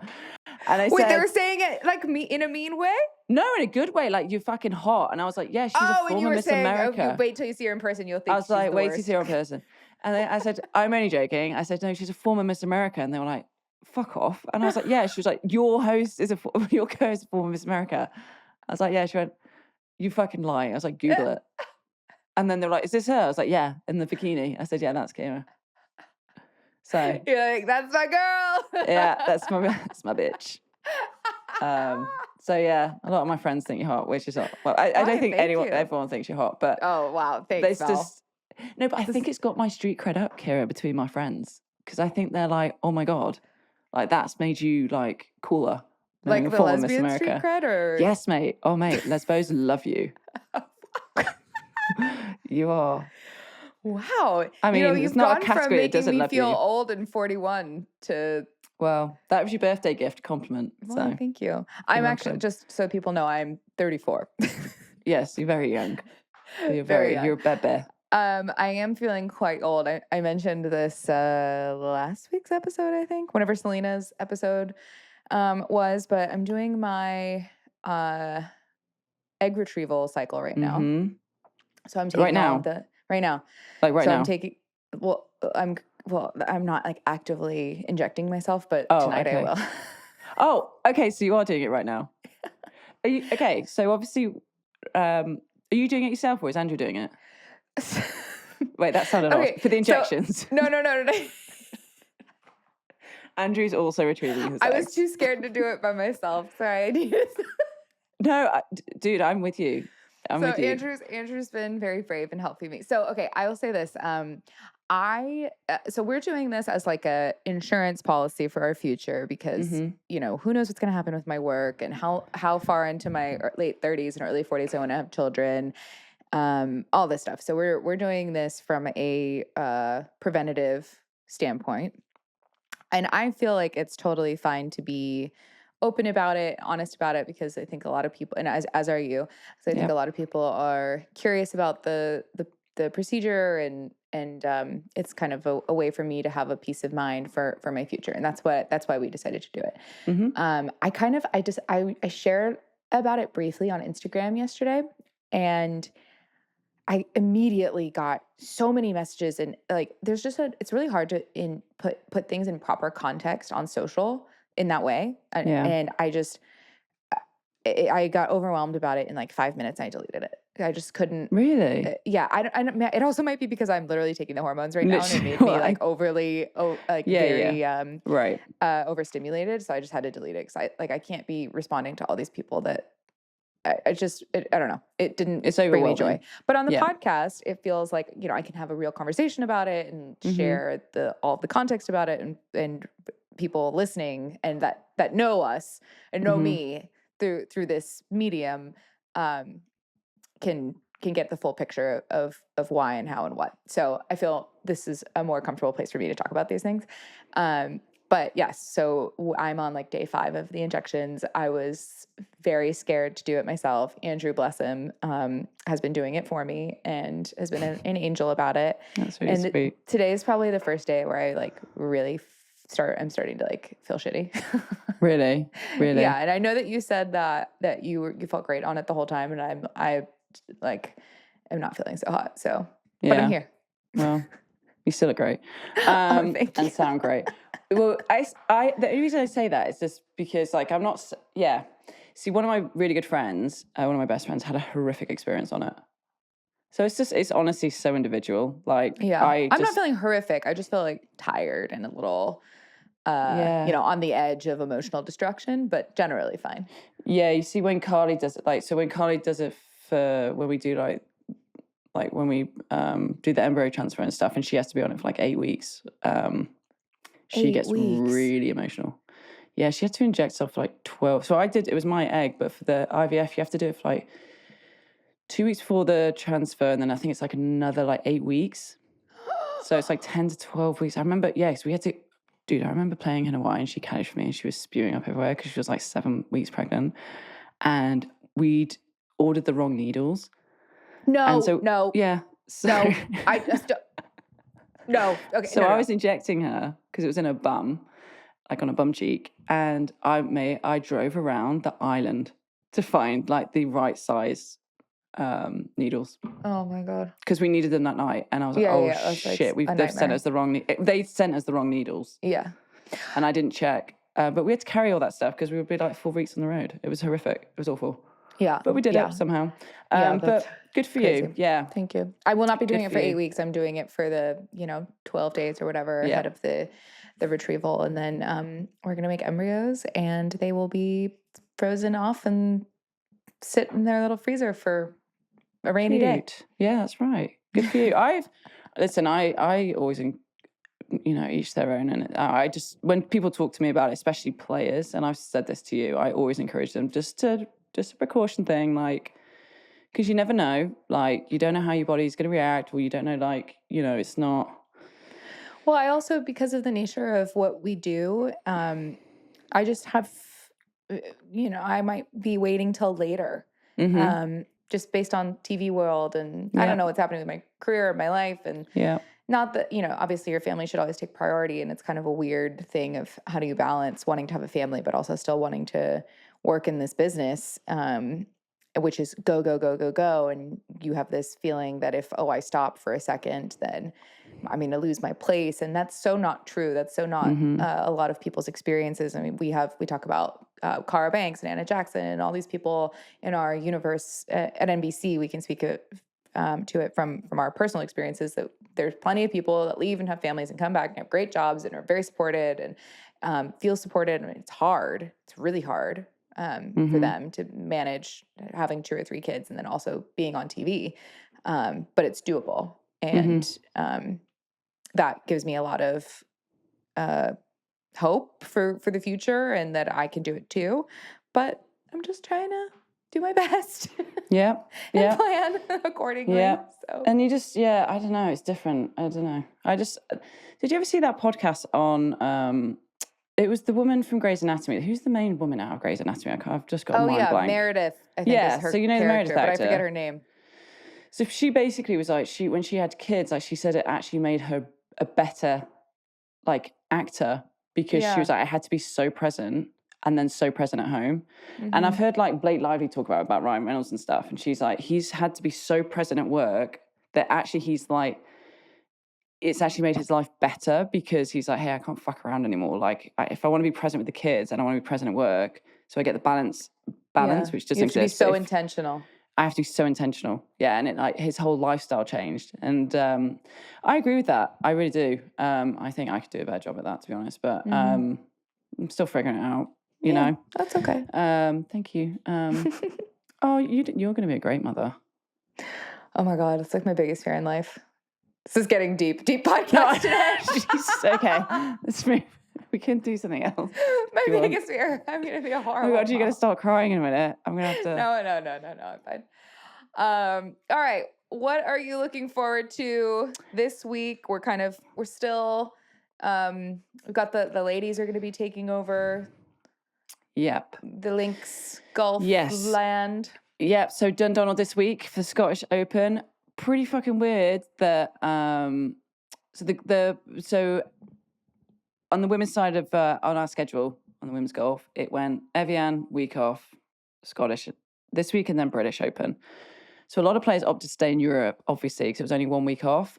And I said, they were saying it like me in a mean way? No, in a good way, like you're fucking hot. And I was like, yeah, she's a former Miss America. Oh, wait till you see her in person, you'll think I was like, wait till till you see her in person. And then I said, I'm only joking. I said, no, she's a former Miss America. And they were like, fuck off. And I was like, yeah. She was like, your co-host is a former Miss America. I was like, yeah. She went, you fucking lie. I was like, Google it. And then they were like, is this her? I was like, yeah, in the bikini. I said, yeah, that's Kira. So you're like, that's my girl. Yeah, that's my bitch. So yeah, a lot of my friends think you're hot, which is not. Well, I don't think everyone thinks you're hot, but oh wow, thanks, Mel. No, but I think it's got my street cred up, Kira, between my friends, because I think they're like, oh my God, like that's made you like cooler. Like the lesbian street cred, or yes, mate. Oh, mate, lesbos love you. You are. Wow. I mean, it's not a category that doesn't love you. Feel old and 41 to. Well, that was your birthday gift compliment. Well, so. Thank you. I'm actually, just so people know, I'm 34. Yes, you're very young. You're very young. You're a bebe. I am feeling quite old. I mentioned this last week's episode, I think, whenever Selena's episode was, but I'm doing my egg retrieval cycle right now. Mm-hmm. So I'm taking right now. So I'm taking. I'm not like actively injecting myself, but tonight I will. Oh, okay. So you are doing it right now. Are you okay? So obviously, are you doing it yourself, or is Andrew doing it? Wait, that sounded odd. For the injections. No. Andrew's also retrieving his I was eggs. too scared to do it by myself. Sorry, I needed. No, dude, I'm with you. I'm So with you. Andrew's been very brave in helping me. So okay, I will say this. So we're doing this as like a insurance policy for our future because who knows what's going to happen with my work and how far into my late 30s and early 40s I want to have children, all this stuff. So we're doing this from a preventative standpoint, and I feel like it's totally fine to be open about it, honest about it, because I think a lot of people, and as are you, so I think a lot of people are curious about the procedure, and it's kind of a way for me to have a peace of mind for my future, and that's why we decided to do it. I shared about it briefly on Instagram yesterday, and I immediately got so many messages, and like there's just it's really hard to put things in proper context on social in that way. And I got overwhelmed about it in like 5 minutes and I deleted it. I just couldn't. Really? Yeah, I don't. It also might be because I'm literally taking the hormones right now, and it made me like overly, right, overstimulated. So I just had to delete it because I can't be responding to all these people that I don't know. It didn't bring me joy. But on the podcast, it feels like, I can have a real conversation about it and share all the context about it, and people listening and that know us and know me through this medium can get the full picture of why and how and what. So I feel this is a more comfortable place for me to talk about these things. But yes, so I'm on like day 5 of the injections. I was very scared to do it myself. Andrew, bless him, has been doing it for me and has been an angel about it. That's really sweet. Today is probably the first day where I like really I'm starting to like feel shitty. Really? Yeah, and I know that you said that you felt great on it the whole time, and I like am not feeling so hot. So, but I'm here. Well, you still look great, Thank you. and sound great. Well, the only reason I say that is just because, like, I'm not. Yeah. See, one of my really good friends, one of my best friends, had a horrific experience on it. So it's honestly so individual. Like, yeah, I'm not feeling horrific. I just feel like tired and a little, on the edge of emotional destruction, but generally fine. Yeah, you see, when Carly does it, when Carly does it when we do like when we do the embryo transfer and stuff, and she has to be on it for like 8 weeks. She gets really emotional. Yeah, she had to inject herself for like 12. So it was my egg, but for the IVF, you have to do it for like 2 weeks before the transfer, and then I think it's like another like 8 weeks. So it's like 10 to 12 weeks. I remember, so we had to, dude, I remember playing in Hawaii and she catched for me and she was spewing up everywhere because she was like 7 weeks pregnant. And we'd ordered the wrong needles. No. So, I just no. Okay. So I was injecting her because it was in her bum, like on a bum cheek, and I drove around the island to find like the right size needles. Oh my god! Because we needed them that night, and I was like, shit, they've sent us the wrong. They sent us the wrong needles. Yeah, and I didn't check, but we had to carry all that stuff because we would be like 4 weeks on the road. It was horrific. It was awful. Yeah, but we did it somehow. But good for you. Yeah, thank you. I will not be doing it for 8 weeks. I'm doing it for the 12 days or whatever ahead of the retrieval, and then we're gonna make embryos, and they will be frozen off and sit in their little freezer for a rainy day. Yeah, that's right. Good for you. I always, each their own. And I just, when people talk to me about it, especially players, and I've said this to you, I always encourage them just a precaution thing, like, because you never know, like, you don't know how your body's going to react, or you don't know, like, it's not. Well, I also, because of the nature of what we do, I just have, I might be waiting till later. Just based on TV world, and I don't know what's happening with my career or my life, and not that, obviously your family should always take priority, and it's kind of a weird thing of how do you balance wanting to have a family but also still wanting to work in this business, which is go, go, go, go, go, and you have this feeling that if I stop for a second, then I'm going to lose my place, and that's so not true. That's so not a lot of people's experiences. I mean, we talk about Cara Banks and Anna Jackson and all these people in our universe at NBC. We can speak to it from our personal experiences, that there's plenty of people that leave and have families and come back and have great jobs and are very supported, feel supported. I mean, it's hard. It's really hard for them to manage having 2 or 3 kids and then also being on TV. But it's doable. And that gives me a lot of hope for the future and that I can do it too. But I'm just trying to do my best. Yeah. And plan accordingly. Yeah. So. And you just, I don't know. It's different. I don't know. Did you ever see that podcast on, it was the woman from Grey's Anatomy. Who's the main woman out of Grey's Anatomy? I've just got a mind blank. Meredith, I think is her so you know the Meredith character, actor. but I forget her name. So she basically was like, when she had kids, like she said it actually made her a better, like, actor because she was like, I had to be so present and then so present at home. And I've heard like Blake Lively talk about Ryan Reynolds and stuff. And she's like, he's had to be so present at work that actually he's like, it's actually made his life better because he's like, hey, I can't fuck around anymore. Like, if I want to be present with the kids and I want to be present at work, so I get the balance, which doesn't exist. You have to be so intentional. I have to be so intentional. Yeah, and like his whole lifestyle changed. And I agree with that. I really do. I think I could do a better job at that, to be honest. But I'm still figuring it out, you know. That's okay. Thank you. Oh, you're going to be a great mother. Oh my God, it's like my biggest fear in life. This is getting deep podcast today. Jeez, okay, let's move. We can do something else. My biggest fear. I'm going to be a horrible Oh my God, you're mom. going to start crying in a minute. I'm going to have to. No, I'm fine. All right. What are you looking forward to this week? We're still, we've got the ladies are going to be taking over. Yep. The Links Golf land. Yep. So Dundonald this week for the Scottish Open. Pretty fucking weird that, so on the women's side of, on our schedule, on the women's golf, it went Evian, week off, Scottish this week, and then British Open. So a lot of players opted to stay in Europe, obviously, because it was only 1 week off,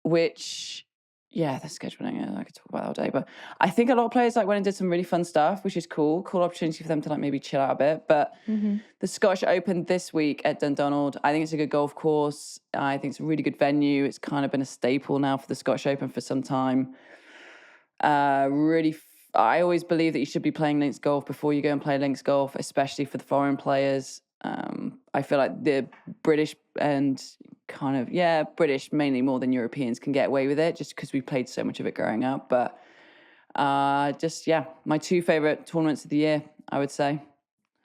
which, the scheduling, I could talk about that all day. But I think a lot of players like went and did some really fun stuff, which is cool. Cool opportunity for them to like maybe chill out a bit. But the Scottish Open this week at Dundonald, I think it's a good golf course. I think it's a really good venue. It's kind of been a staple now for the Scottish Open for some time. I always believe that you should be playing links golf before you go and play links golf, especially for the foreign players. I feel like the British and British mainly more than Europeans can get away with it just because we played so much of it growing up. But my 2 favorite tournaments of the year, I would say.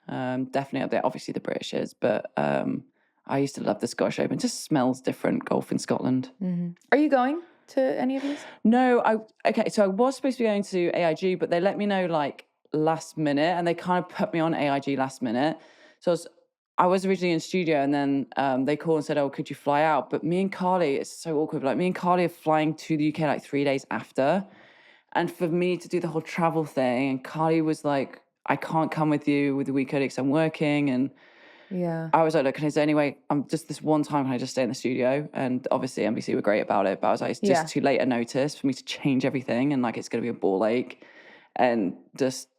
Definitely up there. Obviously the British is, but I used to love the Scottish Open. It just smells different, golf in Scotland. Are you going to any of these? No, so I was supposed to be going to AIG, but they let me know like last minute and they kind of put me on AIG last minute. So I was originally in studio and then they called and said, oh, could you fly out? But me and Carly, it's so awkward. Like me and Carly are flying to the UK like 3 days after. And for me to do the whole travel thing, and Carly was like, I can't come with you with the week early because I'm working. And I was like, look, is there any way, I'm just this one time, can I just stay in the studio? And obviously NBC were great about it, but I was like, it's just too late a notice for me to change everything. And like, it's going to be a ball ache. And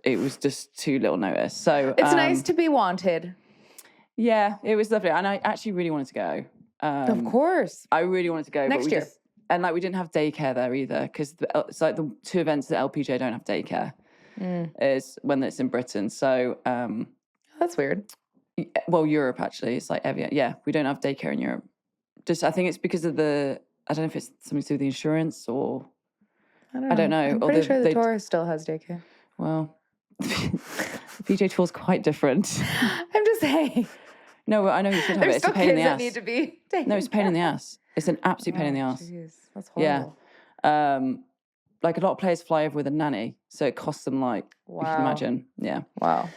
it was just too little notice. So it's nice to be wanted. Yeah, it was lovely. And I actually really wanted to go. Of course. I really wanted to go. Next year. And like, we didn't have daycare there either because it's like the 2 events that LPGA don't have daycare is when it's in Britain. So that's weird. Well, Europe actually, it's like Evian. Yeah, we don't have daycare in Europe. Just I think it's because of I don't know if it's something to do with the insurance or I don't know. I'm pretty sure the Tour still has daycare. Well, the PGA Tour is quite different. I'm just saying. No, I know you should have There's it. It's a pain in the ass. Need to be taken No, it's a pain in the ass. It's an absolute pain in the ass. Geez, that's horrible. Yeah. Like a lot of players fly over with a nanny, so it costs them like you can imagine. Yeah. Wow.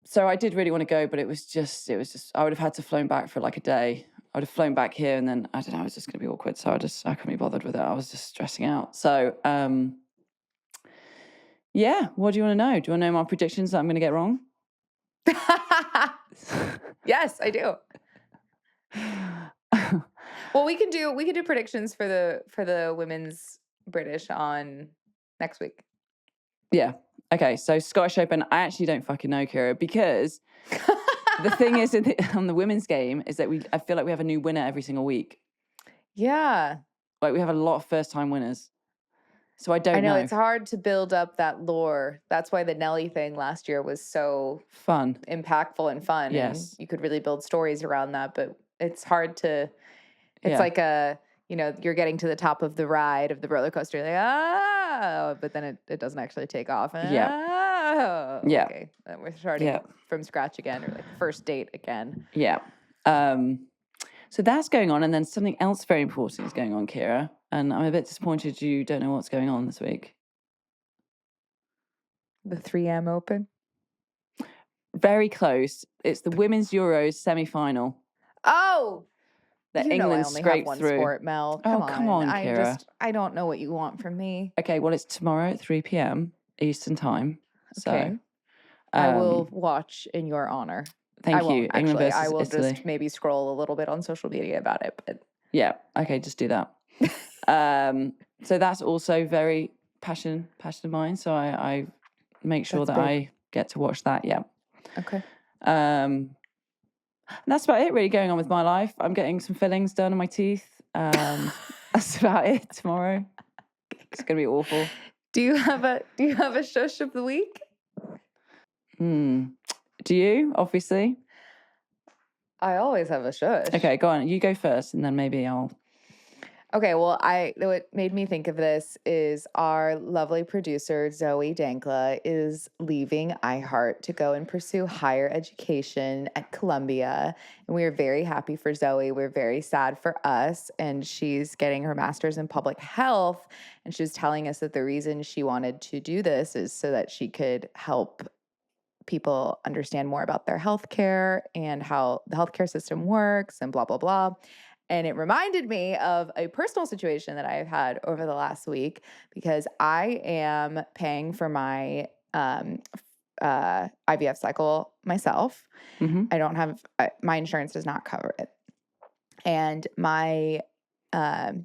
So I did really want to go, but it was just I would have had to flown back for like a day. I would have flown back here and then I don't know, it was just gonna be awkward. So I couldn't be bothered with it. I was just stressing out. So what do you want to know? Do you want to know my predictions that I'm gonna get wrong? Yes, I do. Well, we can do predictions for the women's British on next week. Yeah. Okay. So Scottish Open, I actually don't fucking know, Kira, because the thing is on the women's game is that I feel like we have a new winner every single week. Yeah. Like we have a lot of first time winners. So I don't know. It's hard to build up that lore. That's why the Nelly thing last year was so Fun. impactful and fun. Yes. And you could really build stories around that, but it's hard to, it's Yeah. like you're getting to the top of the ride of the roller coaster, you're like, oh, but then it doesn't actually take off. Yeah. Okay. And we're starting Yeah. from scratch again, or like first date again. Yeah. So that's going on. And then something else very important is going on, Kira. And I'm a bit disappointed you don't know what's going on this week. The 3M Open? Very close. It's the Women's Euros semi-final. Oh! That you England know I only scraped have one through. sport, Mel. Come on, Kira. I don't know what you want from me. Okay, well, it's tomorrow at 3 p.m. Eastern time. Okay. So, I will watch in your honor. Thank you. England versus I will Italy. just maybe scroll a little bit on social media about it. But yeah, okay, just do that. So that's also very passion of mine. So I make sure that I get to watch that. Yeah. Okay. And that's about it really going on with my life. I'm getting some fillings done on my teeth. That's about it tomorrow. It's gonna be awful. Do you have a shush of the week? Do you? Obviously. I always have a shush. Okay, go on. You go first, and then maybe I'll. Okay, well, what made me think of this is our lovely producer, Zoe Dankla, is leaving iHeart to go and pursue higher education at Columbia. And we are very happy for Zoe. We're very sad for us. And she's getting her master's in public health. And she was telling us that the reason she wanted to do this is so that she could help people understand more about their healthcare and how the healthcare system works and blah, blah, blah. And it reminded me of a personal situation that I've had over the last week because I am paying for my IVF cycle myself. Mm-hmm. I don't have, my insurance does not cover it. And my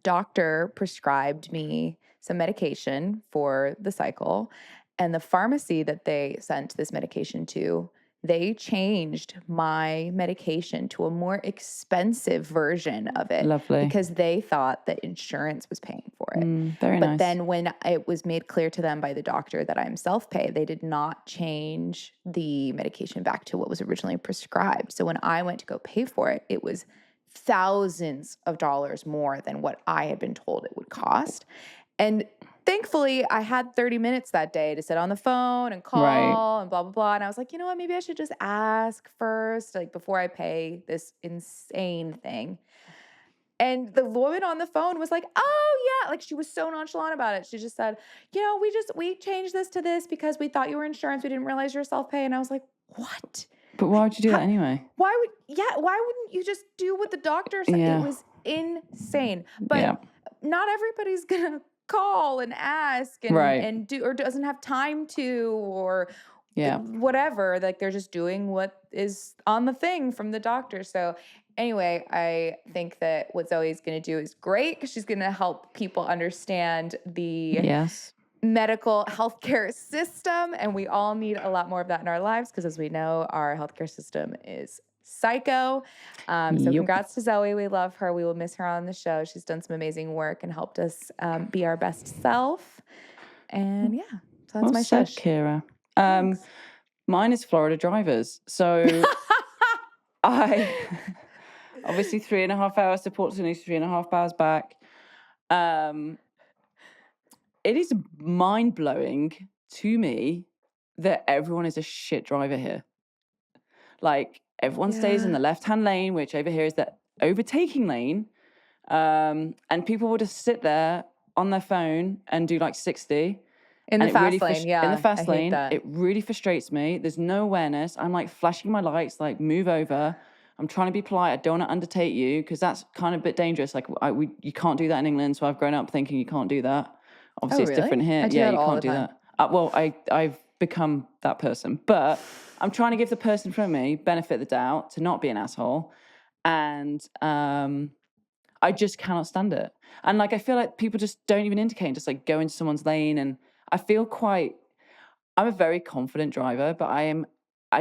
doctor prescribed me some medication for the cycle. And the pharmacy that they sent this medication to, they changed my medication to a more expensive version of it. Lovely. Because they thought that insurance was paying for it. Very nice. But then when it was made clear to them by the doctor that I'm self-pay, they did not change the medication back to what was originally prescribed. So when I went to go pay for it, it was thousands of dollars more than what I had been told it would cost. And thankfully, I had 30 minutes that day to sit on the phone and call and blah, blah, blah. And I was like, you know what, maybe I should just ask first, like before I pay this insane thing. And the woman on the phone was like, oh, yeah. Like she was so nonchalant about it. She just said, you know, we changed this to this because we thought you were insurance. We didn't realize you were self-pay. And I was like, what? But why would you do that anyway? Why wouldn't you just do what the doctor said? Yeah. It was insane. But not everybody's going to call and ask and do, or doesn't have time to, or whatever. Like they're just doing what is on the thing from the doctor. So anyway, I think that what Zoe's going to do is great because she's going to help people understand the medical healthcare system. And we all need a lot more of that in our lives because as we know, our healthcare system is psycho. So congrats to Zoe. We love her. We will miss her on the show. She's done some amazing work and helped us be our best self. And so that's my shush. Kira. Mine is Florida drivers. So I obviously 3.5 hours to Port St. Lucie, 3.5 hours back. It is mind-blowing to me that everyone is a shit driver here. Like, everyone stays in the left-hand lane, which over here is the overtaking lane. And people will just sit there on their phone and do like 60. In the fast lane, In the fast lane. That. It really frustrates me. There's no awareness. I'm like flashing my lights, like move over. I'm trying to be polite. I don't want to undertake you because that's kind of a bit dangerous. Like you can't do that in England. So I've grown up thinking you can't do that. Obviously, it's different here. You can't do that. Well, I've become that person. But I'm trying to give the person in front of me benefit of the doubt to not be an asshole. And I just cannot stand it. And like I feel like people just don't even indicate and just like go into someone's lane. And I feel I'm a very confident driver, but I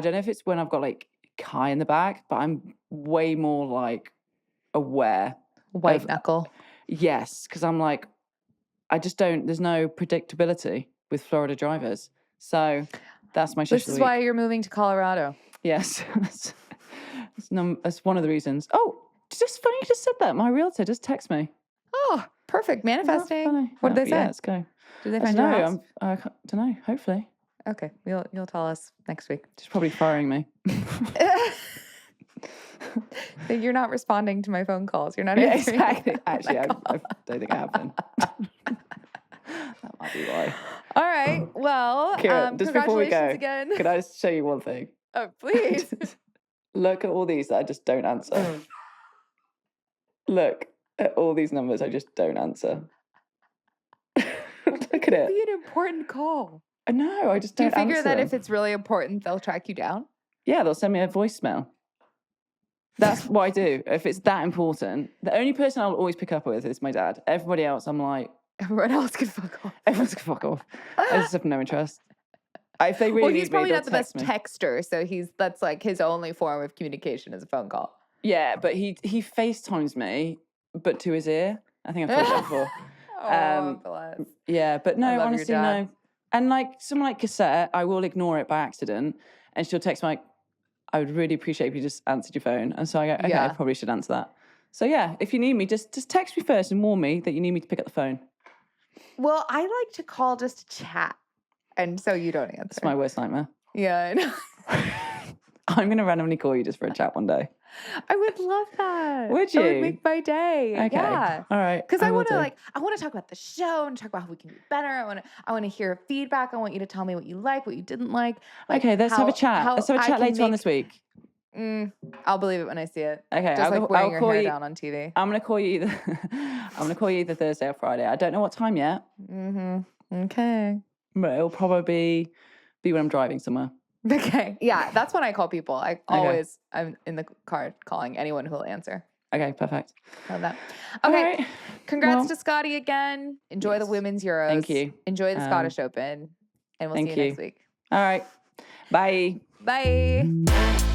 don't know if it's when I've got like Kai in the back, but I'm way more like aware. White knuckle. Yes, because I'm like, I just don't. There's no predictability with Florida drivers. So that's my shift This of the is week. why you're moving to Colorado. Yes, that's one of the reasons. Oh, it's just funny you just said that. My realtor just texted me. Oh, perfect. Manifesting. What did they say? Yeah, let's go. Did they I find don't you a know. house? I don't know. Hopefully, Okay, you'll tell us next week. she's probably firing me. You're not responding to my phone calls. You're not Yeah, answering. exactly. Actually, I calls. don't think I have been. That might be why. All right. Well, Kira, just before we congratulations go, again. can I just show you one thing? Oh, please. Look at all these that I just don't answer. Look at all these numbers I just don't answer. Look at it. Be an important call. I know. I just Do you don't figure answer that them. if it's really important, they'll track you down? Yeah, they'll send me a voicemail. That's what I do. If it's that important, the only person I'll always pick up with is my dad. Everybody else, I'm like, Everyone else can fuck off. everyone's gonna fuck off. I just have no interest. If they really Well, he's need probably me, not the they'll best text me. texter, so that's like his only form of communication is a phone call. Yeah, but he FaceTimes me, but to his ear. I think I've told you that before. Oh, bless. Yeah, but no, I love your honestly, dad. no. And like someone like Cassette, I will ignore it by accident, and she'll text me like, "I would really appreciate if you just answered your phone." And so I go, "Okay, Yeah. I probably should answer that." So yeah, if you need me, just text me first and warn me that you need me to pick up the phone. Well, I like to call just to chat, and so you don't answer. It's my worst nightmare. Yeah, I know. I'm gonna randomly call you just for a chat one day. I would love that. Would That you? would make my day. Okay. Yeah. All right. Because I will want to do. I want to talk about the show and talk about how we can be better. I want to hear feedback. I want you to tell me what you like, what you didn't like. Okay, let's have a chat. Let's have a chat later on this week. I'll believe it when I see it. Okay, Just like wearing I'll your call hair you. down on TV. I'm gonna call you either Thursday or Friday. I don't know what time yet, Okay. but it'll probably be when I'm driving somewhere. Okay. Yeah, that's when I call people. I'm in the car calling anyone who will answer. Okay, perfect. Love that. All Okay. right. Congrats to Scottie again. Enjoy the Women's Euros. Thank you. Enjoy the Scottish Open. And we'll see you next week. All right. Bye. Bye.